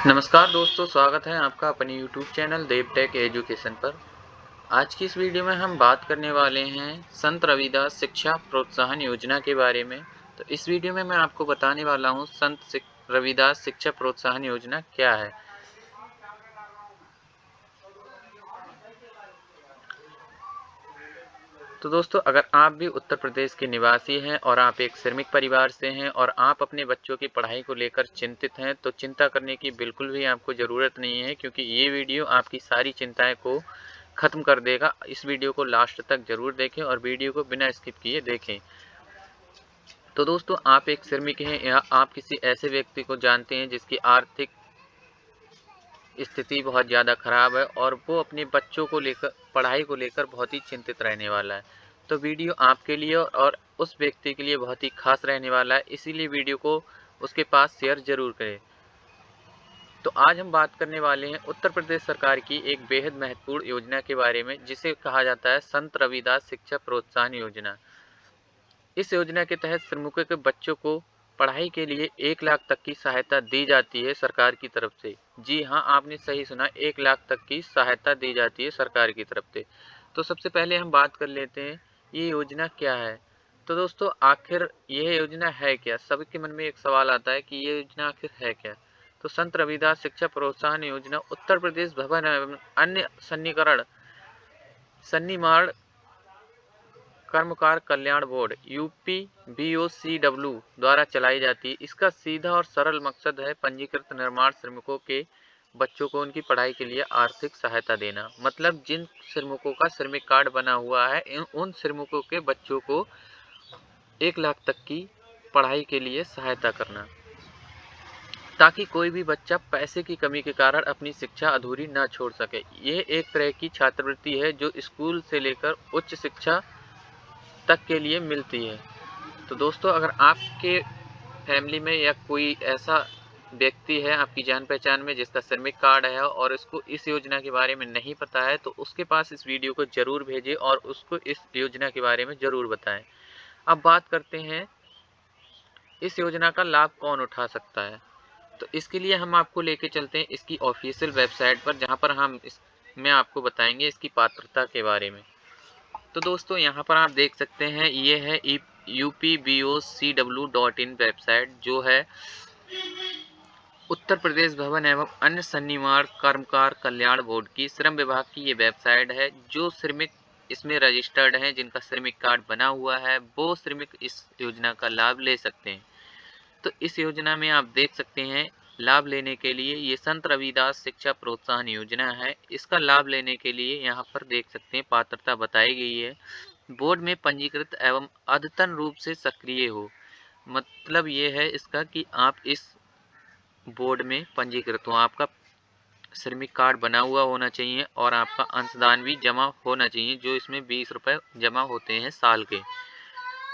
नमस्कार दोस्तों, स्वागत है आपका अपने YouTube चैनल देवटेक एजुकेशन पर। आज की इस वीडियो में हम बात करने वाले हैं संत रविदास शिक्षा प्रोत्साहन योजना के बारे में। तो इस वीडियो में मैं आपको बताने वाला हूँ रविदास शिक्षा प्रोत्साहन योजना क्या है। तो दोस्तों, अगर आप भी उत्तर प्रदेश के निवासी हैं और आप एक श्रमिक परिवार से हैं और आप अपने बच्चों की पढ़ाई को लेकर चिंतित हैं, तो चिंता करने की बिल्कुल भी आपको ज़रूरत नहीं है, क्योंकि ये वीडियो आपकी सारी चिंताएं को ख़त्म कर देगा। इस वीडियो को लास्ट तक ज़रूर देखें और वीडियो को बिना स्किप किए देखें। तो दोस्तों, आप एक श्रमिक हैं या आप किसी ऐसे व्यक्ति को जानते हैं जिसकी आर्थिक स्थिति बहुत ज़्यादा ख़राब है और वो अपने बच्चों को लेकर पढ़ाई को लेकर बहुत ही चिंतित रहने वाला है, तो वीडियो आपके लिए और उस व्यक्ति के लिए बहुत ही खास रहने वाला है, इसीलिए वीडियो को उसके पास शेयर ज़रूर करें। तो आज हम बात करने वाले हैं उत्तर प्रदेश सरकार की एक बेहद महत्वपूर्ण योजना के बारे में, जिसे कहा जाता है संत रविदास शिक्षा प्रोत्साहन योजना। इस योजना के तहत श्रमिकों के बच्चों को पढ़ाई के लिए 1 लाख तक की सहायता दी जाती है सरकार की तरफ से। जी हाँ, आपने सही सुना, 1 लाख तक की सहायता दी जाती है सरकार की तरफ से। तो सबसे पहले हम बात कर लेते हैं, ये योजना क्या है। तो दोस्तों, आखिर यह योजना है क्या? सबके मन में एक सवाल आता है कि ये योजना आखिर है क्या। तो संत रविदास शिक्षा प्रोत्साहन योजना उत्तर प्रदेश भवन एवं अन्य सन्निमाण कर्मकार कल्याण बोर्ड यूपी BOCW द्वारा चलाई जाती है। इसका सीधा और सरल मकसद है पंजीकृत निर्माण श्रमिकों के बच्चों को उनकी पढ़ाई के लिए आर्थिक सहायता देना। मतलब जिन श्रमिकों का श्रमिक कार्ड बना हुआ है, उन श्रमिकों के बच्चों को 1 लाख तक की पढ़ाई के लिए सहायता करना, ताकि कोई भी बच्चा पैसे की कमी के कारण अपनी शिक्षा अधूरी न छोड़ सके। यह एक तरह की छात्रवृत्ति है जो स्कूल से लेकर उच्च शिक्षा तक के लिए मिलती है। तो दोस्तों, अगर आपके फैमिली में या कोई ऐसा व्यक्ति है आपकी जान पहचान में जिसका श्रमिक कार्ड है और उसको इस योजना के बारे में नहीं पता है, तो उसके पास इस वीडियो को ज़रूर भेजें और उसको इस योजना के बारे में ज़रूर बताएं। अब बात करते हैं, इस योजना का लाभ कौन उठा सकता है। तो इसके लिए हम आपको लेके चलते हैं इसकी ऑफिशियल वेबसाइट पर, जहाँ पर हम इसमें आपको बताएंगे इसकी पात्रता के बारे में। तो दोस्तों, यहाँ पर आप देख सकते हैं, ये है UPBOCW.in वेबसाइट, जो है उत्तर प्रदेश भवन एवं अन्य सन्निवाण कर्मकार कल्याण बोर्ड की श्रम विभाग की ये वेबसाइट है। जो श्रमिक इसमें रजिस्टर्ड हैं, जिनका श्रमिक कार्ड बना हुआ है, वो श्रमिक इस योजना का लाभ ले सकते हैं। तो इस योजना में आप देख सकते हैं, लाभ लेने के लिए ये संत रविदास शिक्षा प्रोत्साहन योजना है। इसका लाभ लेने के लिए यहाँ पर देख सकते हैं पात्रता बताई गई है। बोर्ड में पंजीकृत एवं अद्यतन रूप से सक्रिय हो। मतलब ये है इसका कि आप इस बोर्ड में पंजीकृत हो, आपका श्रमिक कार्ड बना हुआ होना चाहिए और आपका अंशदान भी जमा होना चाहिए, जो इसमें 20 रुपये जमा होते हैं साल के।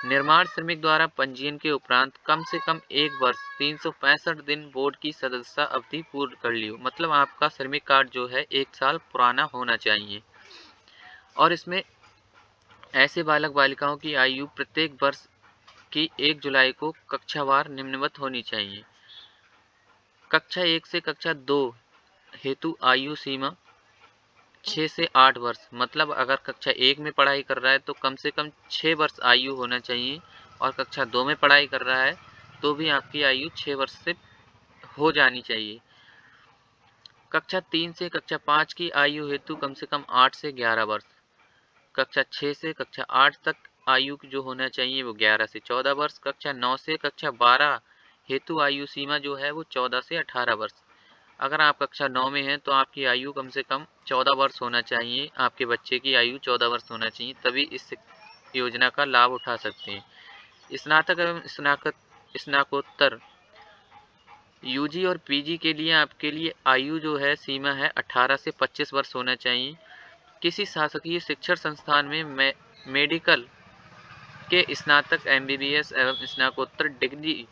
निर्माण श्रमिक द्वारा पंजीयन के उपरांत कम से कम 1 वर्ष 365 दिन बोर्ड की सदस्यता अवधि पूर्ण कर ली हो। मतलब आपका श्रमिक कार्ड जो है 1 साल पुराना होना चाहिए। और इसमें ऐसे बालक बालिकाओं की आयु प्रत्येक वर्ष की 1 जुलाई को कक्षावार निम्नवत होनी चाहिए। कक्षा 1 से कक्षा 2 हेतु आयु सीमा 6 से 8 वर्ष। मतलब अगर कक्षा 1 में पढ़ाई कर रहा है तो कम से कम 6 वर्ष आयु होना चाहिए, और कक्षा 2 में पढ़ाई कर रहा है तो भी आपकी आयु 6 वर्ष से हो जानी चाहिए। कक्षा 3 से कक्षा 5 की आयु हेतु कम से कम 8 से 11 वर्ष। कक्षा 6 से कक्षा 8 तक आयु जो होना चाहिए वो 11 से 14 वर्ष। कक्षा 9 से कक्षा 12 हेतु आयु सीमा जो है वो 14 से 18 वर्ष। अगर आप कक्षा 9 में हैं तो आपकी आयु कम से कम 14 वर्ष होना चाहिए, आपके बच्चे की आयु 14 वर्ष होना चाहिए, तभी इस योजना का लाभ उठा सकते हैं। स्नातक एवं स्नातकोत्तर यूजी और पीजी के लिए आपके लिए आयु जो है सीमा है 18 से 25 वर्ष होना चाहिए। किसी शासकीय शिक्षण संस्थान में मेडिकल के स्नातक MBBS एवं स्नातकोत्तर डिग्री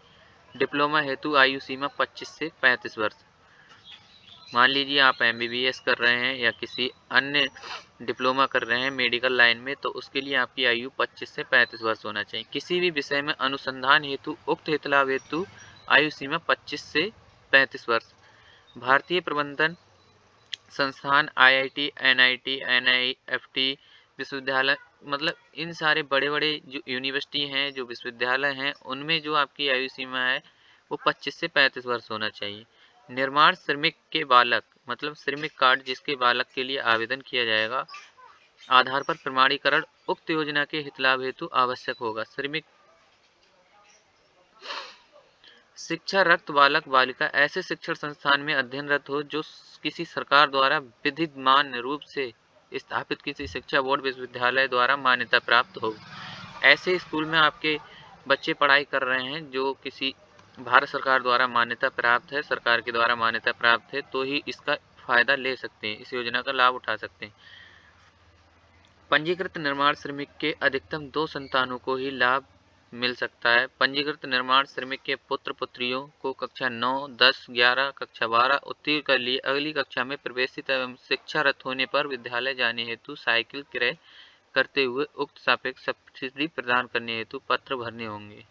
डिप्लोमा हेतु आयु सीमा 25 से 35 वर्ष। मान लीजिए आप MBBS कर रहे हैं या किसी अन्य डिप्लोमा कर रहे हैं मेडिकल लाइन में, तो उसके लिए आपकी आयु 25 से 35 वर्ष होना चाहिए। किसी भी विषय में अनुसंधान हेतु उक्त हित लाभ हेतु आयु सीमा 25 से 35 वर्ष। भारतीय प्रबंधन संस्थान, IIT, NIT, NIFT विश्वविद्यालय, मतलब इन सारे बड़े-बड़े जो यूनिवर्सिटी हैं, जो विश्वविद्यालय हैं, उनमें जो आपकी आयु सीमा है वो 25 से 35 वर्ष होना चाहिए। निर्माण श्रमिक के बालक, मतलब श्रमिक कार्ड जिसके बालक के लिए आवेदन किया जाएगा, आधार पर प्रमाणीकरण उक्त योजना के हितलाभ हेतु आवश्यक होगा। श्रमिक शिक्षा रक्त बालक बालिका ऐसे शिक्षण संस्थान में अध्ययनरत हो जो किसी सरकार द्वारा विधिमान रूप से स्थापित किसी शिक्षा बोर्ड विश्वविद्यालय द्वारा मान्यता प्राप्त हो। ऐसे स्कूल में आपके बच्चे पढ़ाई कर रहे हैं जो किसी भारत सरकार द्वारा मान्यता प्राप्त है, सरकार के द्वारा मान्यता प्राप्त है, तो ही इसका फायदा ले सकते हैं, इस योजना का लाभ उठा सकते हैं। पंजीकृत निर्माण श्रमिक के अधिकतम 2 संतानों को ही लाभ मिल सकता है। पंजीकृत निर्माण श्रमिक के पुत्र पुत्रियों को कक्षा 9, 10, 11, कक्षा 12 उत्तीर्ण कर लिए अगली कक्षा में प्रवेशित एवं शिक्षारत होने पर विद्यालय जाने हेतु साइकिल क्रय करते हुए उक्त सापेक्ष सब्सिडी प्रदान करने हेतु पत्र भरने होंगे।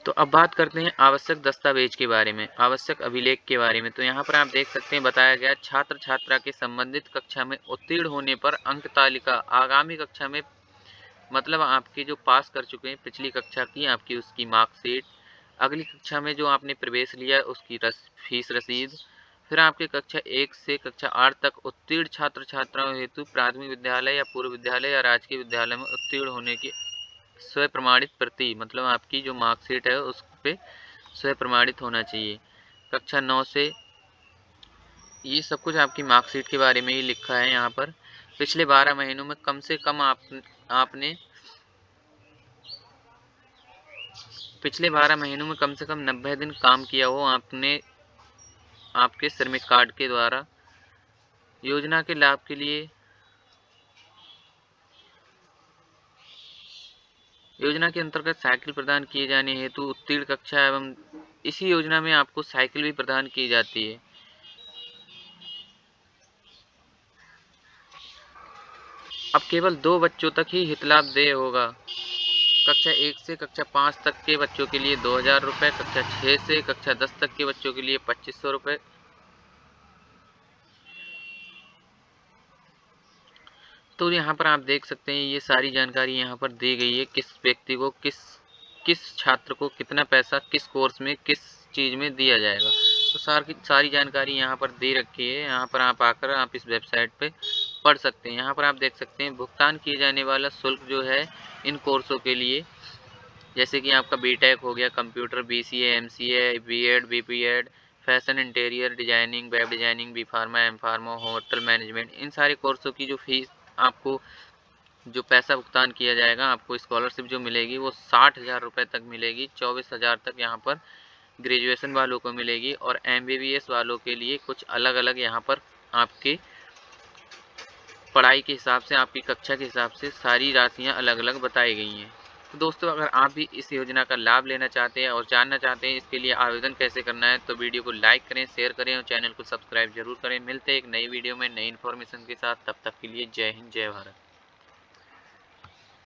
तो अब बात करते हैं आवश्यक दस्तावेज के बारे में, आवश्यक अभिलेख के बारे में। तो यहाँ पर आप देख सकते हैं बताया गया, छात्र छात्रा के संबंधित कक्षा में उत्तीर्ण होने पर अंक तालिका आगामी कक्षा में, मतलब आपके जो पास कर चुके हैं पिछली कक्षा की, आपकी उसकी मार्कशीट, अगली कक्षा में जो आपने प्रवेश लिया उसकी फीस रसीद, फिर आपके कक्षा 1 से कक्षा 8 तक उत्तीर्ण छात्र छात्राओं हेतु प्राथमिक विद्यालय या पूर्व विद्यालय या राजकीय विद्यालय में उत्तीर्ण होने की स्व प्रमाणित प्रति, मतलब आपकी जो मार्कशीट है उस पे स्व प्रमाणित होना चाहिए। कक्षा 9 से, ये सब कुछ आपकी मार्कशीट के बारे में ही लिखा है यहाँ पर। पिछले 12 महीनों में कम से कम आपने पिछले 12 महीनों में कम से कम 90 दिन काम किया हो आपने आपके श्रमिक कार्ड के द्वारा। योजना के लाभ के लिए, योजना के अंतर्गत साइकिल प्रदान किए जाने हेतु उत्तीर्ण कक्षा एवं इसी योजना में आपको साइकिल भी प्रदान की जाती है। अब केवल 2 बच्चों तक ही हितलाभ देय होगा। कक्षा 1 से कक्षा 5 तक के बच्चों के लिए 2000 रुपये, कक्षा 6 से कक्षा 10 तक के बच्चों के लिए 2500 रुपये। तो यहाँ पर आप देख सकते हैं ये सारी जानकारी यहाँ पर दी गई है, किस व्यक्ति को, किस छात्र को कितना पैसा किस कोर्स में किस चीज़ में दिया जाएगा। तो सारी जानकारी यहाँ पर दे रखी है। यहाँ पर आप आकर आप इस वेबसाइट पे पढ़ सकते हैं। यहाँ पर आप देख सकते हैं भुगतान किए जाने वाला शुल्क जो है इन कोर्सों के लिए, जैसे कि आपका बीटेक हो गया, computer, BCA, MCA, B.Ed, B.Ped, fashion interior designing, web designing, B pharma, M pharma, hotel management, इन सारे कोर्सों की जो फीस आपको, जो पैसा भुगतान किया जाएगा, आपको स्कॉलरशिप जो मिलेगी वो 60,000 रुपये तक मिलेगी। 24,000 तक यहाँ पर ग्रेजुएशन वालों को मिलेगी और MBBS वालों के लिए कुछ अलग अलग यहाँ पर आपके पढ़ाई के हिसाब से, आपकी कक्षा के हिसाब से सारी राशियाँ अलग अलग बताई गई हैं। तो दोस्तों, अगर आप भी इस योजना का लाभ लेना चाहते हैं और जानना चाहते हैं इसके लिए आवेदन कैसे करना है, तो वीडियो को लाइक करें, शेयर करें और चैनल को सब्सक्राइब जरूर करें। मिलते हैं एक नई वीडियो में नई इन्फॉर्मेशन के साथ, तब तक के लिए जय हिंद, जय भारत।